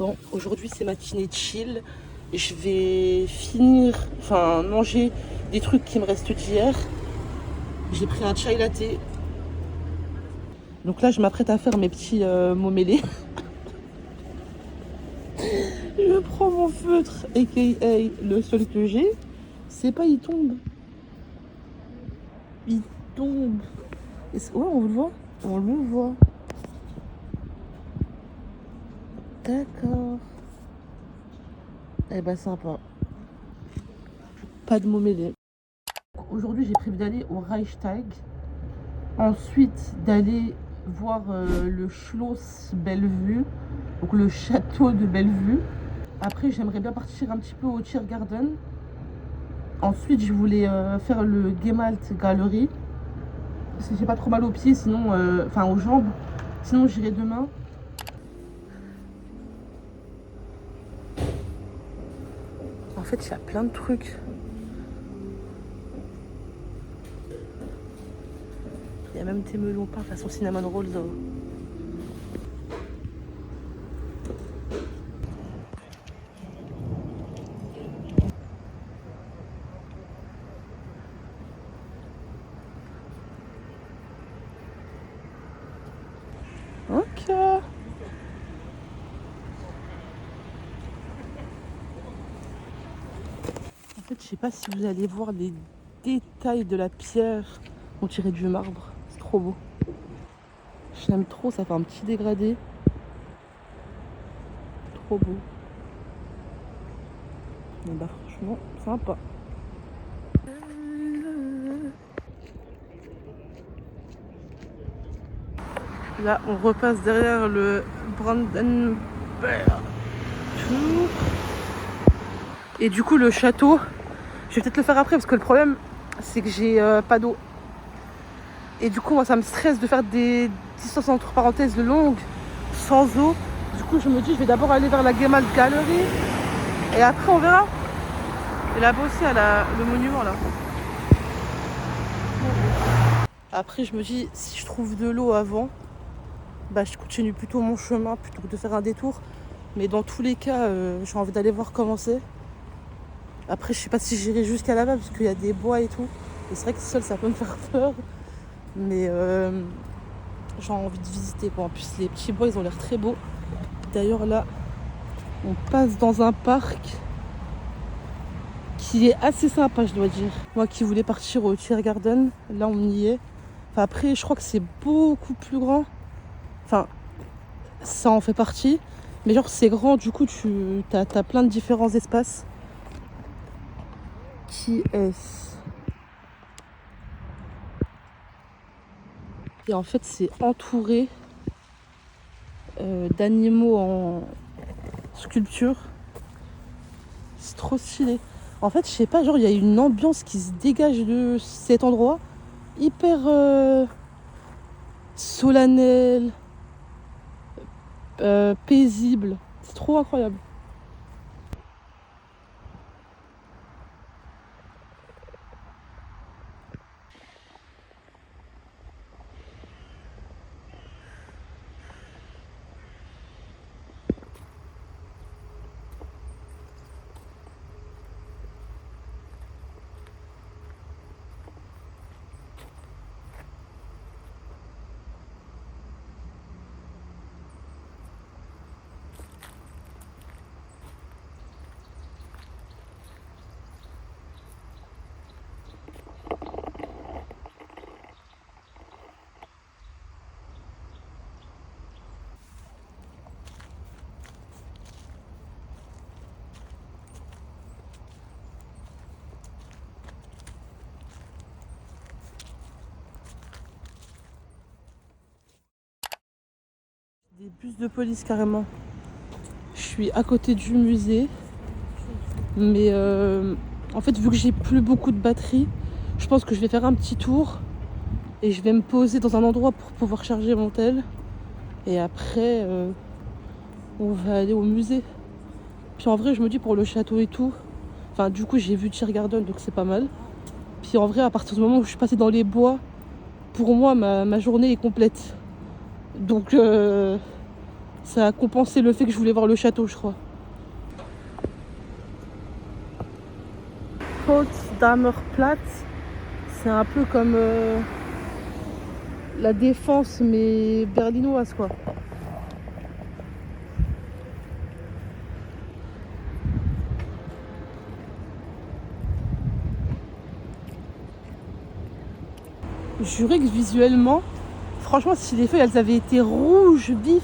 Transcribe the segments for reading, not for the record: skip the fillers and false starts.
Bon, aujourd'hui c'est matinée chill. Je vais finir, enfin manger des trucs qui me restent d'hier. J'ai pris un chai latte. Donc là je m'apprête à faire mes petits mots mêlés. Je prends mon feutre, aka le seul que j'ai. C'est pas, il tombe. Il tombe. Ouais, on le voit. On le voit. D'accord. Eh ben sympa. Pas de mots mêlés. Aujourd'hui j'ai prévu d'aller au Reichstag. Ensuite d'aller voir le Schloss Bellevue. Donc le château de Bellevue. Après j'aimerais bien partir un petit peu au Tiergarten. Ensuite je voulais faire le Gemalt Gallery. Parce que j'ai pas trop mal aux pieds, sinon, enfin aux jambes. Sinon j'irai demain. En fait, il y a plein de trucs. Il y a même des melons pas façon cinnamon rolls. Ok. En fait, je sais pas si vous allez voir les détails de la pierre. On dirait du marbre. C'est trop beau. J'aime trop, ça fait un petit dégradé. Trop beau. Et bah franchement, sympa. Là, on repasse derrière le Brandenburg Tour. Et du coup, le château, je vais peut-être le faire après parce que le problème, c'est que j'ai pas d'eau. Et du coup, moi, ça me stresse de faire des distances entre parenthèses longues sans eau. Du coup, je me dis, je vais d'abord aller vers la Gemalt Gallery et après, on verra. Et là-bas aussi, il y a le monument là. Après, je me dis, si je trouve de l'eau avant, bah, je continue plutôt mon chemin plutôt que de faire un détour. Mais dans tous les cas, j'ai envie d'aller voir comment c'est. Après, je sais pas si j'irai jusqu'à là-bas parce qu'il y a des bois et tout. Et c'est vrai que seul, ça peut me faire peur. Mais j'ai envie de visiter. Bon, en plus, les petits bois, ils ont l'air très beaux. D'ailleurs, là, on passe dans un parc qui est assez sympa, je dois dire. Moi qui voulais partir au Tiergarten, là, on y est. Enfin, après, je crois que c'est beaucoup plus grand. Enfin, ça en fait partie. Mais genre, c'est grand, du coup, t'as plein de différents espaces. Qui est-ce? Et en fait, c'est entouré d'animaux en sculpture. C'est trop stylé. En fait, je sais pas, genre, il y a une ambiance qui se dégage de cet endroit. Hyper solennel, paisible. C'est trop incroyable. Des bus de police carrément. Je suis à côté du musée. Mais en fait, vu que j'ai plus beaucoup de batterie, je pense que je vais faire un petit tour. Et je vais me poser dans un endroit pour pouvoir charger mon tel. Et après, on va aller au musée. Puis en vrai, je me dis pour le château et tout. Enfin, du coup, j'ai vu Tiergarten, donc c'est pas mal. Puis en vrai, à partir du moment où je suis passée dans les bois, pour moi, ma journée est complète. Donc, Ça a compensé le fait que je voulais voir le château, je crois. Potsdamer Platz, c'est un peu comme la Défense, mais berlinoise, quoi. Je jurais que visuellement, franchement, si les feuilles elles avaient été rouges vif,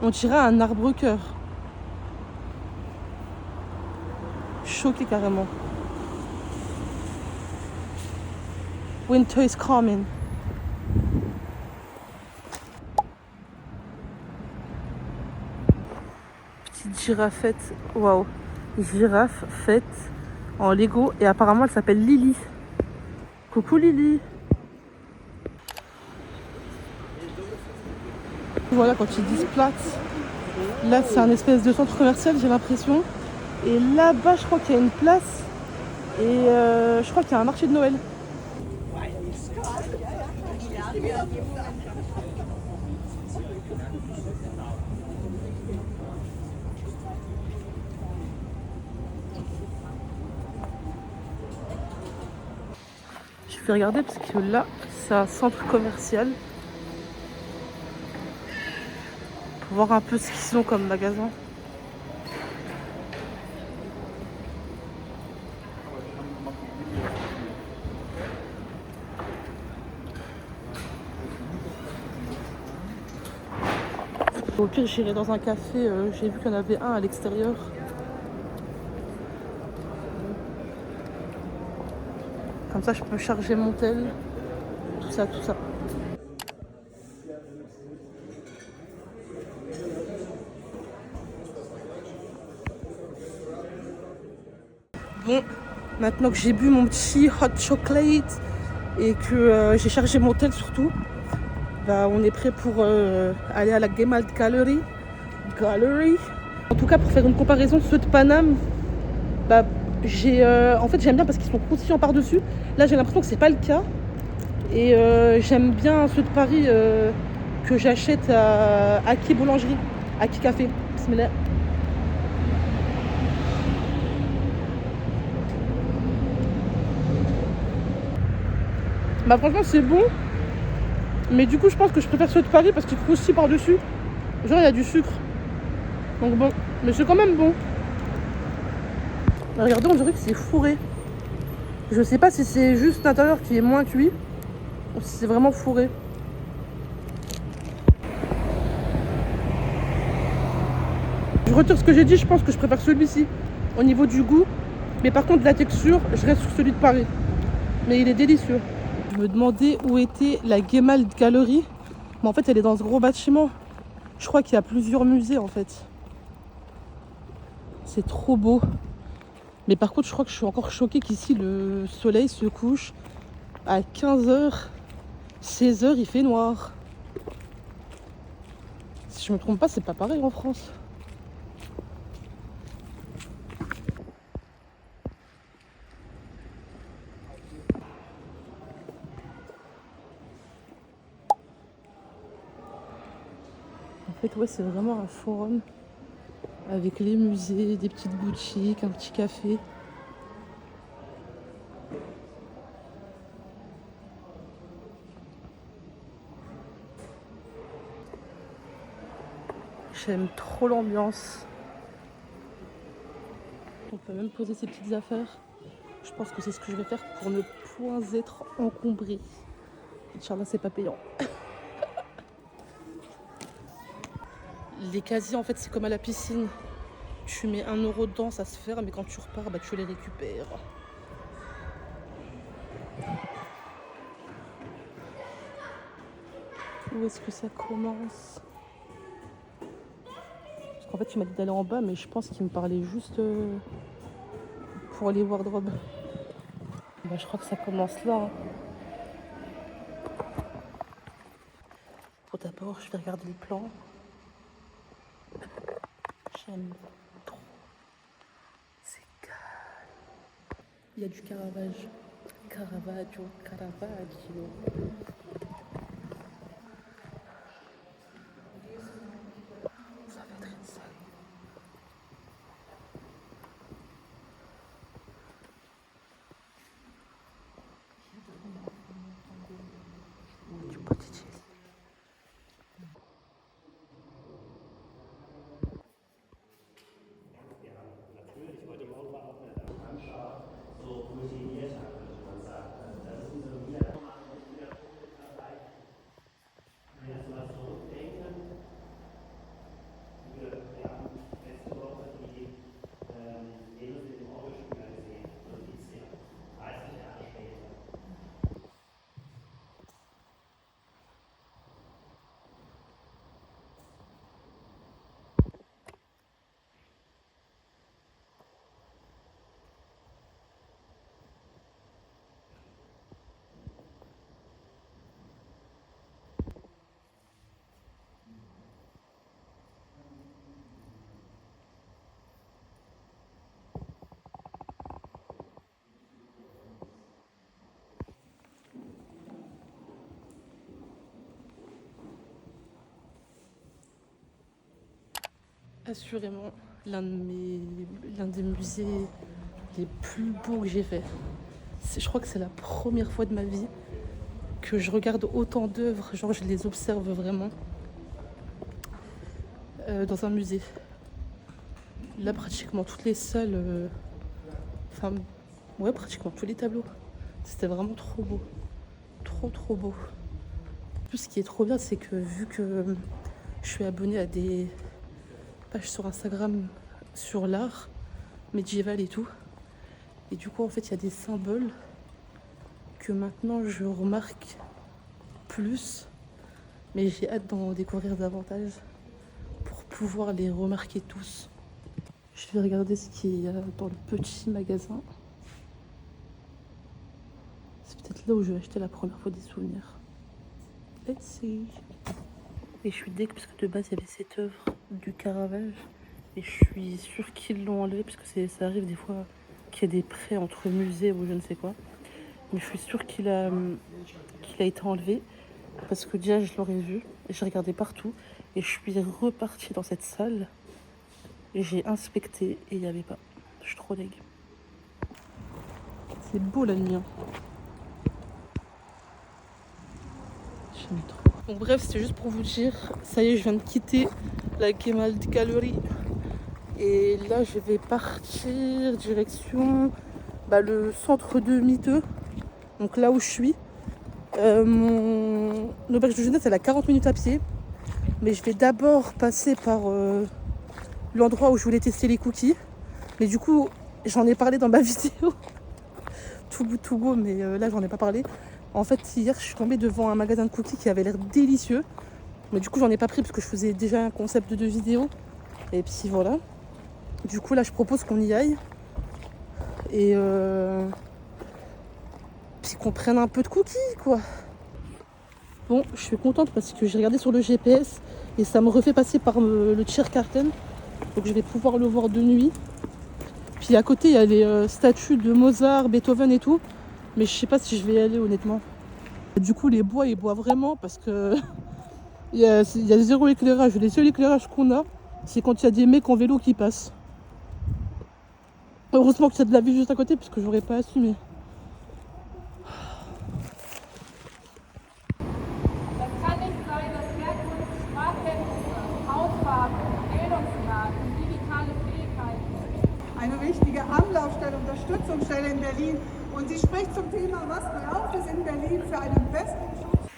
on dirait un arbre-cœur. Choqué carrément. Winter is coming. Petite girafette, waouh. Girafe faite en Lego et apparemment elle s'appelle Lily. Coucou Lily. Voilà, quand ils disent Platz, là c'est un espèce de centre commercial, j'ai l'impression. Et là-bas, je crois qu'il y a une place. Et je crois qu'il y a un marché de Noël. Je vais regarder parce que là, c'est un centre commercial. Pour voir un peu ce qu'ils ont comme magasin. Au pire, j'irai dans un café. J'ai vu qu'il y en avait un à l'extérieur. Comme ça, je peux charger mon tel. Tout ça, tout ça. Bon, maintenant que j'ai bu mon petit hot chocolate et que j'ai chargé mon tel surtout, bah, on est prêt pour aller à la Gemäld Gallery. En tout cas, pour faire une comparaison, ceux de Paname, bah, en fait, j'aime bien parce qu'ils sont croustillants par-dessus. Là, j'ai l'impression que c'est pas le cas. Et j'aime bien ceux de Paris que j'achète à Aki Boulangerie, Aki Café. Bismillah. Bah franchement c'est bon. Mais du coup je pense que je préfère ceux de Paris parce qu'ils croustillent par-dessus. Genre il y a du sucre. Donc bon. Mais c'est quand même bon. Regardez, on dirait que c'est fourré. Je sais pas si c'est juste l'intérieur qui est moins cuit ou si c'est vraiment fourré. Je retire ce que j'ai dit, je pense que je préfère celui-ci au niveau du goût. Mais par contre la texture, je reste sur celui de Paris. Mais il est délicieux. Je me demandais où était la Gemäld Gallery. Mais en fait elle est dans ce gros bâtiment. Je crois qu'il y a plusieurs musées en fait. C'est trop beau. Mais par contre je crois que je suis encore choquée qu'ici le soleil se couche à 15h. 16h il fait noir. Si je me trompe pas, c'est pas pareil en France. En fait ouais, c'est vraiment un forum avec les musées, des petites boutiques, un petit café. J'aime trop l'ambiance. On peut même poser ses petites affaires. Je pense que c'est ce que je vais faire pour ne point être encombré. Inch'Allah, c'est pas payant. Les casiers, en fait, c'est comme à la piscine. Tu mets 1 € dedans, ça se ferme, mais quand tu repars, bah, tu les récupères. Où est-ce que ça commence? Parce qu'en fait, il m'a dit d'aller en bas, mais je pense qu'il me parlait juste pour les wardrobes. Bah, je crois que ça commence là. Hein. Bon, d'abord, je vais regarder le plan. J'aime trop. C'est calme. Il y a du Caravage. Caravaggio. Assurément l'un des musées les plus beaux que j'ai fait. Je crois que c'est la première fois de ma vie que je regarde autant d'œuvres, genre je les observe vraiment dans un musée. Là pratiquement toutes les salles, pratiquement tous les tableaux. C'était vraiment trop beau, trop beau. En plus ce qui est trop bien c'est que vu que je suis abonnée à des pages sur Instagram sur l'art médiéval et tout, et du coup en fait il y a des symboles que maintenant je remarque plus, mais j'ai hâte d'en découvrir davantage pour pouvoir les remarquer tous. Je vais regarder ce qu'il y a dans le petit magasin. C'est peut-être là où je vais acheter la première fois des souvenirs. Let's see. Et je suis deg parce que de base il y avait cette œuvre du Caravage et je suis sûre qu'ils l'ont enlevé parce que ça arrive des fois qu'il y a des prêts entre musées ou je ne sais quoi. Mais je suis sûre qu'il a été enlevé parce que déjà je l'aurais vu et j'ai regardé partout et je suis repartie dans cette salle et j'ai inspecté et il n'y avait pas. Je suis trop deg. C'est beau la nuit. Hein. J'aime trop. Bon bref, c'était juste pour vous dire, ça y est, je viens de quitter la Gemäld Gallery et là je vais partir direction le centre de Miteux, donc là où je suis. Mon auberge de jeunesse elle a 40 minutes à pied, mais je vais d'abord passer par l'endroit où je voulais tester les cookies, mais du coup j'en ai parlé dans ma vidéo tout bout tout go, mais là j'en ai pas parlé. En fait hier je suis tombée devant un magasin de cookies qui avait l'air délicieux, mais du coup j'en ai pas pris parce que je faisais déjà un concept de vidéo et puis voilà. Du coup là je propose qu'on y aille et puis qu'on prenne un peu de cookies quoi. Bon, je suis contente parce que j'ai regardé sur le GPS et ça me refait passer par le Tiergarten, donc je vais pouvoir le voir de nuit. Puis à côté il y a les statues de Mozart, Beethoven et tout, mais je sais pas si je vais y aller honnêtement. Du coup les bois ils boivent vraiment parce que il y a zéro éclairage. Les seuls éclairages qu'on a c'est quand il y a des mecs en vélo qui passent. Heureusement qu'il y a de la vie juste à côté parce que j'aurais pas assumé. Eine wichtige Anlaufstelle, Unterstützungsstelle in Berlin. Und sie spricht zum Thema, was braucht es in Berlin für einen besten Schutz.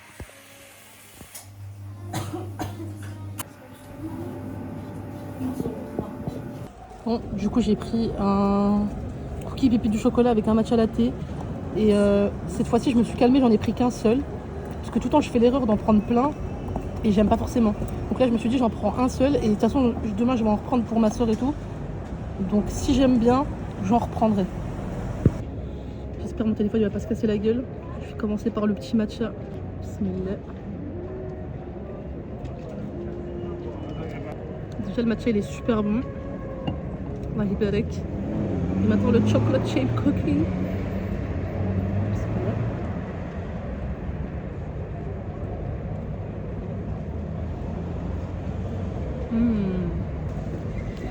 Bon, du coup j'ai pris un cookie pépite du chocolat avec un matcha latte et cette fois-ci je me suis calmée, j'en ai pris qu'un seul parce que tout le temps je fais l'erreur d'en prendre plein et j'aime pas forcément. Donc là je me suis dit j'en prends un seul et de toute façon demain je vais en reprendre pour ma soeur et tout. Donc si j'aime bien, j'en reprendrai. J'espère que mon téléphone il va pas se casser la gueule. Je vais commencer par le petit matcha. Bismillah. Déjà le matcha il est super bon. Allah barak. Et maintenant le chocolate chip cookie. Bismillah.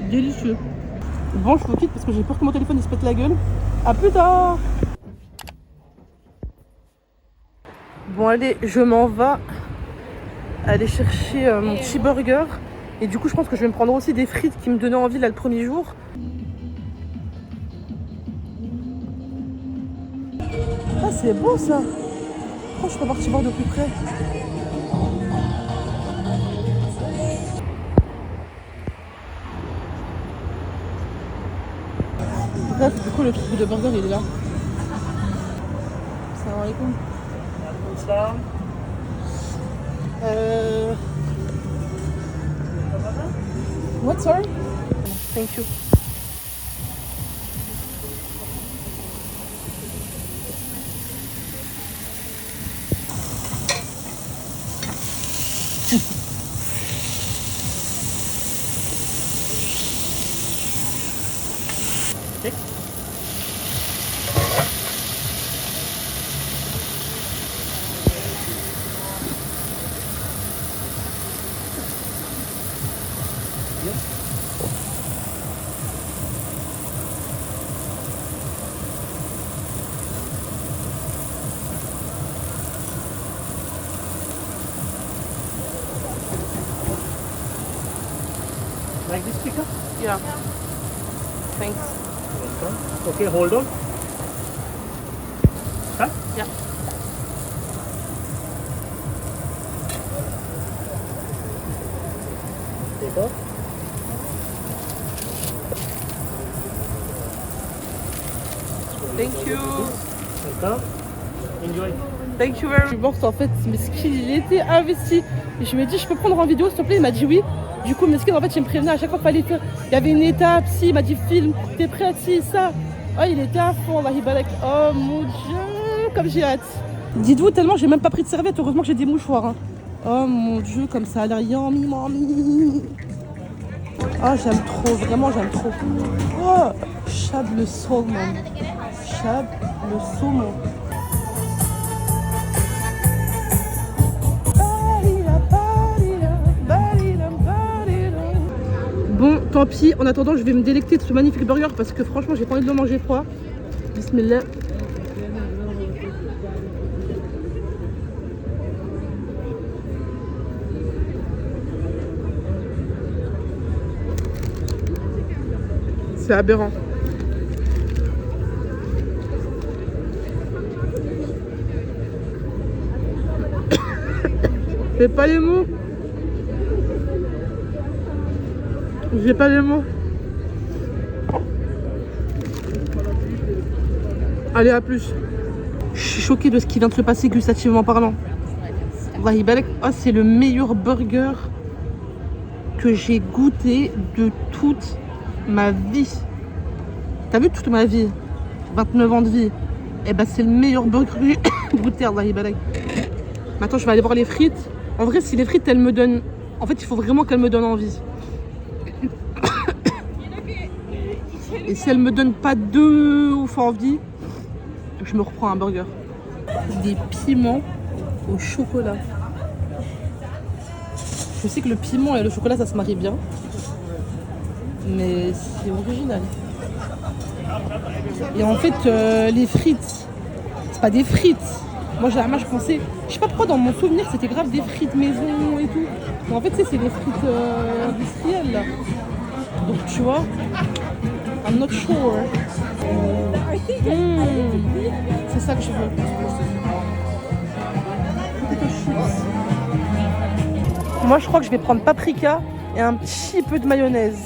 Délicieux. Bon, je vous quitte parce que j'ai peur que mon téléphone il se pète la gueule. A plus tard. Bon allez, je m'en vais aller chercher mon petit burger. Et du coup je pense que je vais me prendre aussi des frites qui me donnaient envie là le premier jour. Ah c'est beau ça. Oh, je peux partir voir de plus près. Bref, du coup le truc de burger il est là. Salam alaikum. What, sorry? Thank you. Like this pickup? Yeah. Thanks. Welcome. Okay, hold on. Huh? Yeah. Take off. Thank you. Welcome. Enjoy. Thank you very much. En fait, Meskin, il était investi. Et je lui ai dit, je peux prendre en vidéo s'il te plaît? Il m'a dit oui. Du coup, Meskin, en fait, il me prévenait à chaque fois qu'il fallait faire. Il y avait une étape, si, il m'a dit film, t'es prêt, si, ça. Oh, il était à fond, Allah Ibarak. Oh mon dieu, comme j'ai hâte. Dites-vous, tellement j'ai même pas pris de serviette, heureusement que j'ai des mouchoirs. Hein. Oh mon dieu, comme ça a l'air yummy, mamie. Oh, j'aime trop, vraiment, j'aime trop. Oh, chab le saumon. Chab le saumon. Bon, tant pis. En attendant, je vais me délecter de ce magnifique burger parce que franchement, j'ai pas envie de le manger froid. Bismillah. C'est aberrant. J'ai pas les mots. J'ai pas les mots. Allez, à plus. Je suis choquée de ce qui vient de se passer gustativement parlant. Wallahi balek. Oh, c'est le meilleur burger que j'ai goûté de toute ma vie. T'as vu toute ma vie? 29 ans de vie. Et ben c'est le meilleur burger que j'ai goûté, Wallahi balek. Maintenant, je vais aller voir les frites. En vrai, si les frites, elles me donnent... En fait, il faut vraiment qu'elles me donnent envie. Et si elles me donnent pas de ouf envie, je me reprends un burger. Des piments au chocolat. Je sais que le piment et le chocolat, ça se marie bien. Mais c'est original. Et en fait, les frites, c'est pas des frites. Moi, généralement, je pensais... Je sais pas pourquoi, dans mon souvenir, c'était grave des frites maison et tout. Mais en fait, c'est des frites industrielles, là. Donc, tu vois, I'm not sure. C'est ça que je veux. Moi, je crois que je vais prendre paprika et un petit peu de mayonnaise.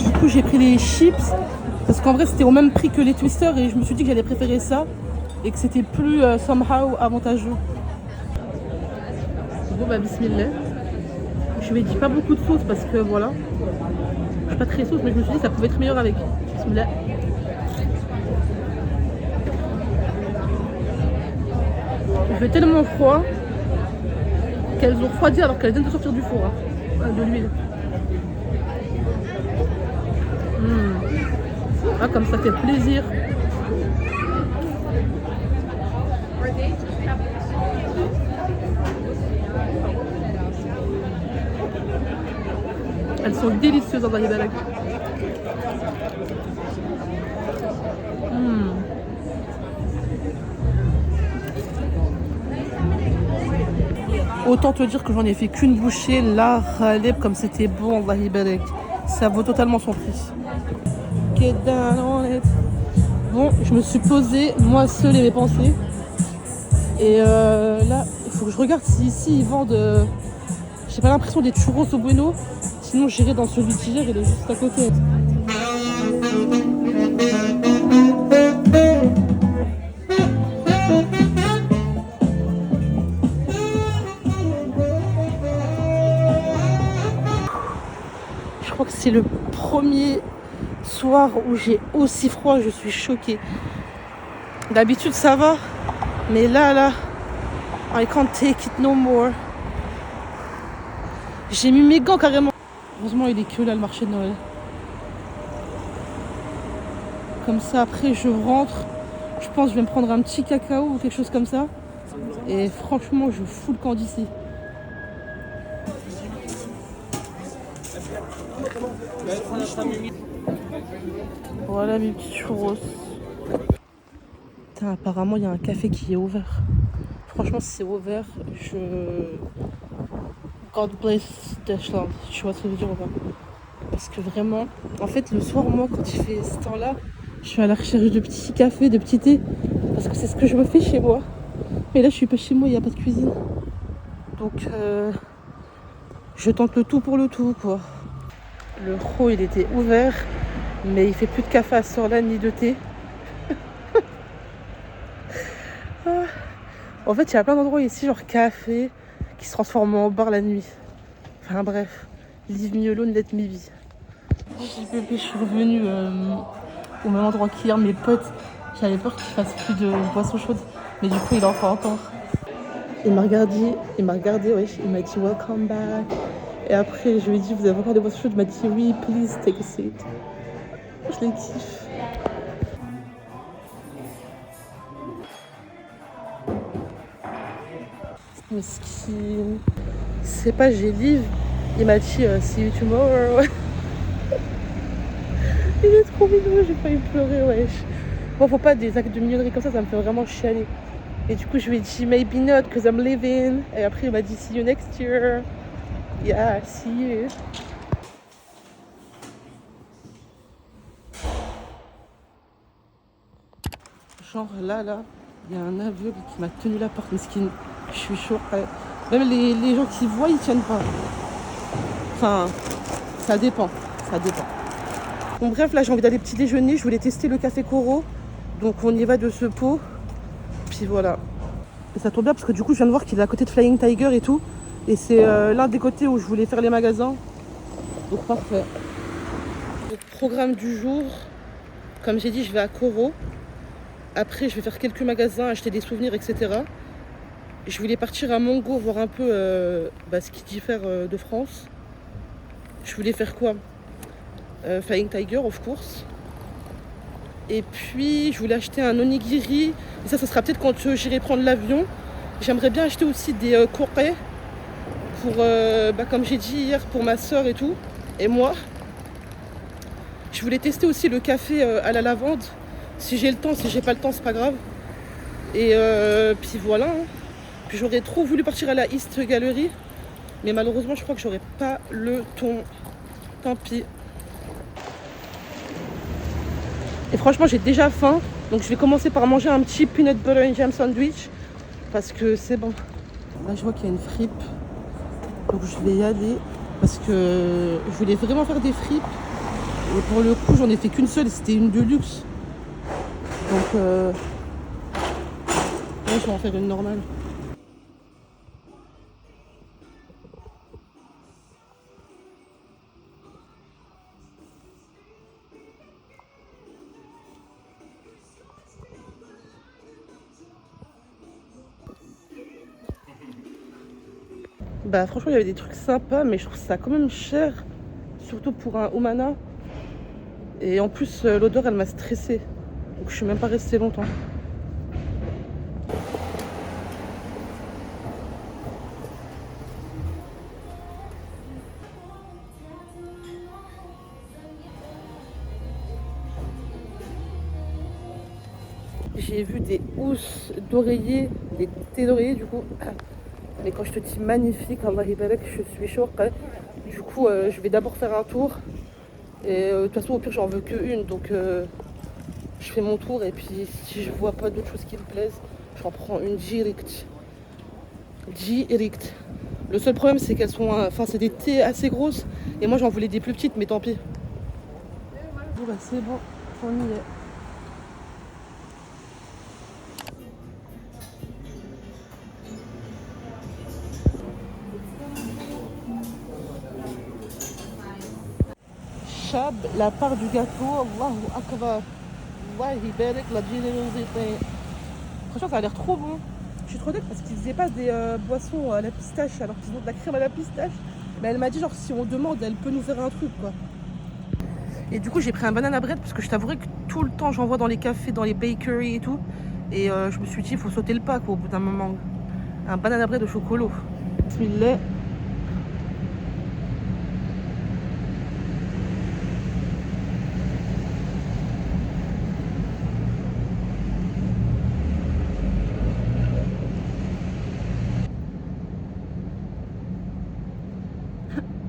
Du coup, j'ai pris les chips parce qu'en vrai, c'était au même prix que les twisters et je me suis dit que j'allais préférer ça et que c'était plus somehow avantageux. Bon, bah, bismillah. Je lui ai dit pas beaucoup de sauce parce que voilà. Je suis pas très sauce, mais je me suis dit que ça pouvait être meilleur avec. Bismillah. Il fait tellement froid qu'elles ont refroidi alors qu'elles viennent de sortir du four, hein, de l'huile. Ah, comme ça fait plaisir. sont délicieuses, Allah yabarak. Autant te dire que j'en ai fait qu'une bouchée, là, Khaleb, comme c'était bon, Allah yabarak. Ça vaut totalement son prix. Get down on it. Bon, je me suis posée, moi seule et mes pensées. Et là, il faut que je regarde si ici ils vendent. J'ai pas l'impression des churros au bueno. Sinon, j'irai dans celui d'hier, il est juste à côté. Je crois que c'est le premier soir où j'ai aussi froid, je suis choquée. D'habitude ça va, mais là, I can't take it no more. J'ai mis mes gants carrément. Heureusement il est que là le marché de Noël. Comme ça après je rentre, je pense que je vais me prendre un petit cacao ou quelque chose comme ça. Et franchement je fous le camp d'ici. Voilà mes petits churros. Putain, apparemment il y a un café qui est ouvert. Franchement si c'est ouvert, God bless Deutschland. Tu vois ce que je veux dire ou pas? Parce que vraiment, en fait le soir moi quand il fait ce temps-là, je suis à la recherche de petits cafés, de petits thés. Parce que c'est ce que je me fais chez moi. Mais là je suis pas chez moi, il n'y a pas de cuisine. Donc je tente le tout pour le tout quoi. Le Ro il était ouvert. Mais il fait plus de café à ce heure-là, ni de thé. En fait, il y a plein d'endroits ici, genre café, qui se transforment en bar la nuit. Enfin bref, leave me alone, let me be. Je suis revenue au même endroit qu'hier, mes potes. J'avais peur qu'il fasse plus de boisson chaude. Mais du coup, il en fait encore. Il m'a regardé, wesh, il m'a dit welcome back. Et après, je lui ai dit, vous avez encore des boissons chaudes? Il m'a dit, oui, please take a seat. Je les kiffe. Mesquine. C'est pas, j'ai live. Il m'a dit see you tomorrow. Il est trop mignon, j'ai failli pleurer, wesh. Bon, faut pas des actes de mignonnerie comme ça me fait vraiment chialer. Et du coup, je lui ai dit maybe not, cause I'm leaving. Et après, il m'a dit see you next year. Yeah, see you. Genre là, il y a un aveugle qui m'a tenu la porte, mesquine. Je suis chaud. Même les gens qui voient, ils tiennent pas. Enfin, ça dépend. Bon bref, là j'ai envie d'aller petit déjeuner. Je voulais tester le café Coro. Donc on y va de ce pot. Puis voilà. Et ça tombe bien parce que du coup je viens de voir qu'il est à côté de Flying Tiger et tout. Et c'est l'un des côtés où je voulais faire les magasins. Donc parfait. Le programme du jour, comme j'ai dit, je vais à Coro. Après, je vais faire quelques magasins, acheter des souvenirs, etc. Je voulais partir à Mongo, voir un peu ce qui diffère de France. Je voulais faire quoi? Flying Tiger, of course. Et puis, je voulais acheter un onigiri. Et ça sera peut-être quand j'irai prendre l'avion. J'aimerais bien acheter aussi des courets pour, comme j'ai dit hier, pour ma soeur et tout. Et moi. Je voulais tester aussi le café à la lavande. Si j'ai le temps, si j'ai pas le temps, c'est pas grave. Et puis voilà. Puis j'aurais trop voulu partir à la East Gallery. Mais malheureusement, je crois que j'aurais pas le temps. Tant pis. Et franchement, j'ai déjà faim. Donc je vais commencer par manger un petit peanut butter and jam sandwich. Parce que c'est bon. Là, je vois qu'il y a une fripe. Donc je vais y aller. Parce que je voulais vraiment faire des fripes. Et pour le coup, j'en ai fait qu'une seule. Et c'était une de luxe. Donc, là, je vais en faire une normale. Bah, franchement, il y avait des trucs sympas, mais je trouve ça quand même cher. Surtout pour un Oumana. Et en plus, l'odeur, elle m'a stressée. Donc, je suis même pas restée longtemps. j'ai vu des housses d'oreiller, des thés d'oreiller du coup. Mais quand je te dis magnifique, Allah barak, je suis choquée. Du coup, je vais d'abord faire un tour. Et de toute façon, au pire, j'en veux qu'une. Donc, je fais mon tour. Et puis, si je vois pas d'autres choses qui me plaisent, j'en prends une direct. Direct. Le seul problème, c'est qu'elles sont. Enfin, c'est des thés assez grosses. Et moi, j'en voulais des plus petites, mais tant pis. Bon, bah, c'est bon. On y est. Chab, la part du gâteau, Allahu Akbar. Wallahi barak la générosité. Franchement, ça a l'air trop bon. Je suis trop dégoûtée parce qu'ils faisaient pas des boissons à la pistache alors qu'ils ont de la crème à la pistache. Mais elle m'a dit, genre, si on demande, elle peut nous faire un truc, quoi. Et du coup, j'ai pris un banana bread parce que je t'avouerai que tout le temps, j'en vois dans les cafés, dans les bakeries et tout. Et je me suis dit, il faut sauter le pas, quoi, au bout d'un moment. Un banana bread au chocolat. Bismillah.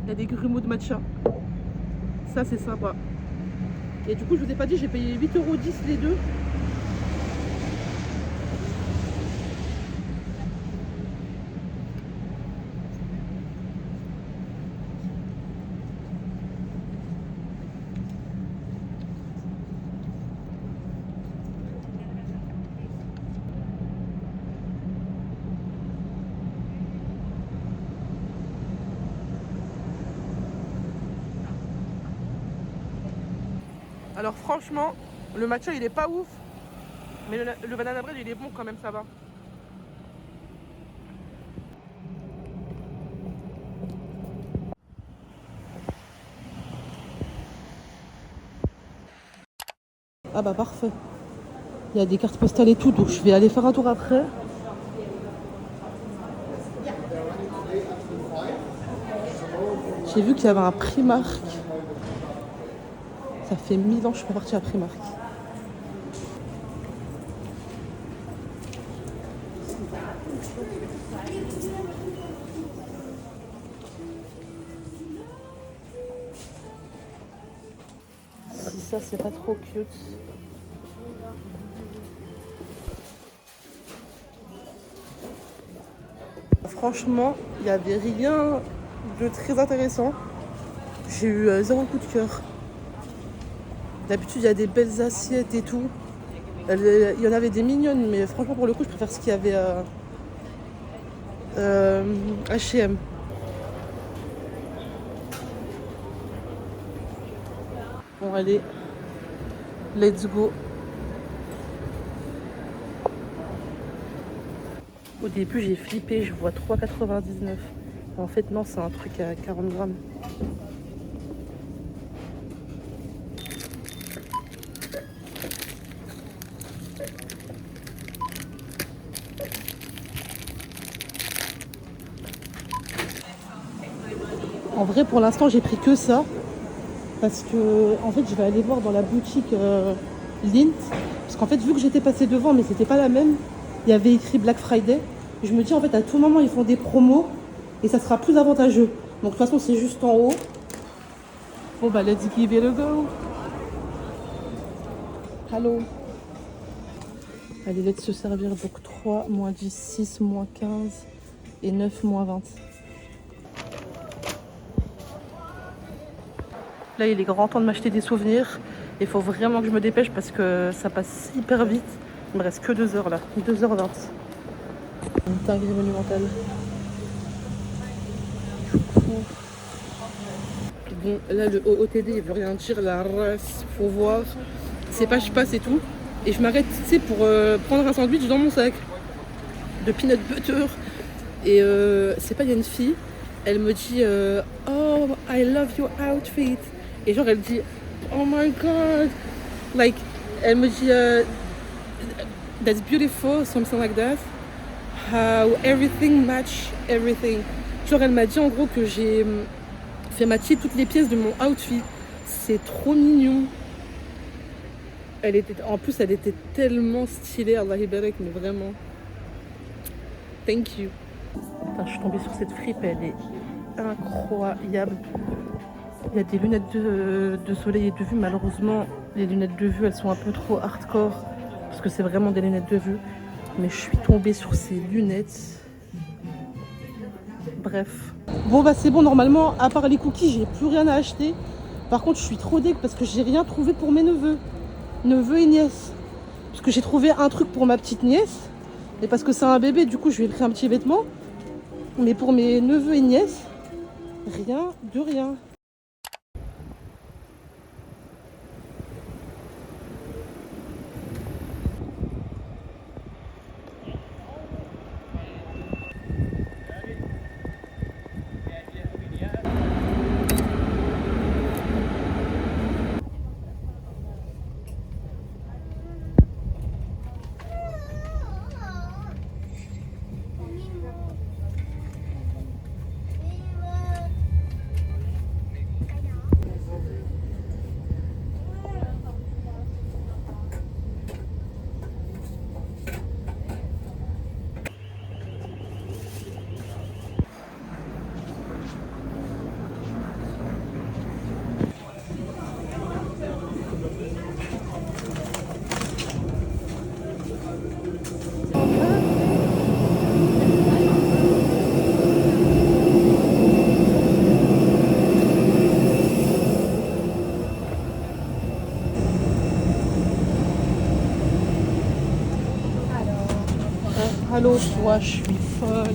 Il y a des grumeaux de matcha. Ça, c'est sympa. Et du coup, je vous ai pas dit, j'ai payé 8,10 € les deux. Alors franchement, le matcha il est pas ouf, mais le banana bread il est bon quand même, ça va. Ah bah parfait. Il y a des cartes postales et tout, donc je vais aller faire un tour après. J'ai vu qu'il y avait un Primark. Ça fait 1000 ans que je suis pas partie à Primark. Si ça c'est pas trop cute. Franchement, il n'y avait rien de très intéressant. J'ai eu zéro coup de cœur. D'habitude, il y a des belles assiettes et tout. Il y en avait des mignonnes, mais franchement, pour le coup, je préfère ce qu'il y avait à H&M. Bon, allez, let's go. Au début, j'ai flippé, je vois 3,99 €. En fait, non, c'est un truc à 40 grammes. En vrai, pour l'instant, j'ai pris que ça. Parce que, en fait, je vais aller voir dans la boutique Lindt. Parce qu'en fait, vu que j'étais passée devant, mais c'était pas la même, il y avait écrit Black Friday. Je me dis, en fait, à tout moment, ils font des promos et ça sera plus avantageux. Donc, de toute façon, c'est juste en haut. Bon, bah, let's give it a go. Hello. Allez, let's se servir. Donc, 3, moins 10, 6, moins 15 et 9, moins 20. Là, il est grand temps de m'acheter des souvenirs. Il faut vraiment que je me dépêche parce que ça passe hyper vite. Il me reste que 2 heures là. 2h20. Une dinguerie monumentale. Du coup... Bon, là, le OOTD, il veut rien dire. La race, faut voir. C'est pas je passe et tout. Et je m'arrête, tu sais, pour prendre un sandwich dans mon sac. De peanut butter. Et c'est pas, il y a une fille. Elle me dit oh, I love your outfit. Et genre elle dit oh my god, like elle me dit that's beautiful, something like that, how everything match everything. Genre elle m'a dit en gros que j'ai fait matcher toutes les pièces de mon outfit. C'est trop mignon. En plus, elle était tellement stylée, Allah Ibarak, mais vraiment. Thank you. Putain, je suis tombée sur cette fripe, elle est incroyable. Il y a des lunettes de soleil et de vue. Malheureusement, les lunettes de vue, elles sont un peu trop hardcore. Parce que c'est vraiment des lunettes de vue. Mais je suis tombée sur ces lunettes. Bref. Bon, bah c'est bon, normalement, à part les cookies, j'ai plus rien à acheter. Par contre, je suis trop dégue parce que j'ai rien trouvé pour mes neveux. Neveux et nièces. Parce que j'ai trouvé un truc pour ma petite nièce. Et parce que c'est un bébé, du coup, je lui ai pris un petit vêtement. Mais pour mes neveux et nièces, rien de rien. Allô, toi, je suis folle.